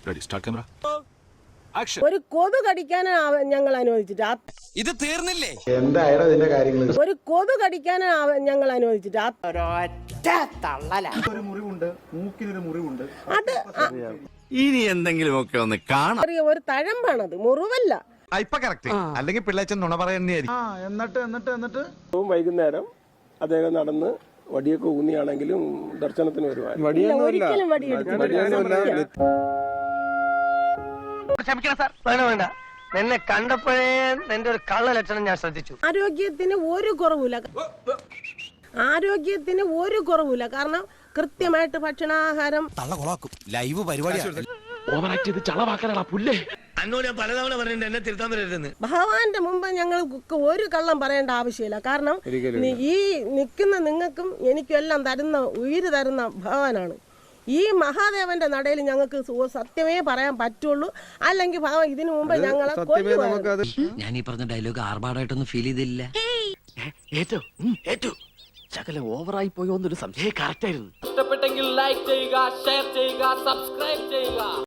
Ready start camera action. ഒരു കൊതു കടിക്കാൻ ഞങ്ങൾ അനുവദിച്ചിട്ട് ഇത് തീർന്നില്ലേ? എന്തായാലും ഇതിന്റെ കാര്യങ്ങൾ ഒരു കൊതു കടിക്കാൻ ഞങ്ങൾ അനുവദിച്ചിട്ട് ഒരു മുറിവുണ്ട്, മൂക്കിനൊരു മുറിവുണ്ട്. അത് ഇനി എന്തെങ്കിലും ഒക്കെ ഒന്ന് കാണാം. ഒരു തഴമ്പാണത്, മുറിവല്ല. ഇപ്പൊ കറക്റ്റ്. അല്ലെങ്കിൽ പിള്ളേച്ചൻ നുണ പറയുന്നതായിരിക്കും. എന്നിട്ട് വൈകുന്നേരം അദ്ദേഹം നടന്ന് വടിയൊക്കെ ഊന്നിയാണെങ്കിലും ദർശനത്തിന് വരുവാൻ ഒരിക്കലും വടിയെടുത്തില്ല. ക്ഷമിക്കണം സാർ, വേണ്ട. എന്നെ കണ്ടപ്പോഴേ എന്റെ ഒരു കള്ള ലക്ഷണം ഞാൻ ശ്രദ്ധിച്ചു. ആരോഗ്യത്തിന് ഒരു കുറവില്ല. കാരണം കൃത്യമായിട്ട് ഭക്ഷണാഹാരം. ലൈവ് പരിപാടി അന്നോട് ഞാൻ പലതവണ പറഞ്ഞിട്ട് എന്നെ തിരുത്താൻ വരരുതെന്ന്. ഭഗവാന്റെ മുമ്പ് ഞങ്ങൾക്ക് ഒരു കള്ളം പറയേണ്ട ആവശ്യമില്ല. കാരണം ഈ നിൽക്കുന്ന നിങ്ങൾക്കും എനിക്കും എല്ലാം തരുന്ന ഉയിര് തരുന്ന ഭഗവാനാണ്. ഈ മഹാദേവന്റെ നടയിൽ ഞങ്ങൾക്ക് സത്യമേ പറയാൻ പറ്റുള്ളൂ. അല്ലെങ്കിൽ ഭഗവാൻ ഇതിനു മുമ്പ് ഞങ്ങളെ ഞാൻ ഈ പറഞ്ഞ ഡയലോഗ് ആർഭാടായിട്ടൊന്നും ഫീൽ ചെയ്തില്ല. ശകലം ഓവറായി പോയോ എന്നൊരു സംശയം കറക്റ്റ് ആയിരുന്നു. ഇഷ്ടപ്പെട്ടെങ്കിൽ ലൈക്ക് ചെയ്യുക, ഷെയർ ചെയ്യുക, സബ്സ്ക്രൈബ് ചെയ്യുക.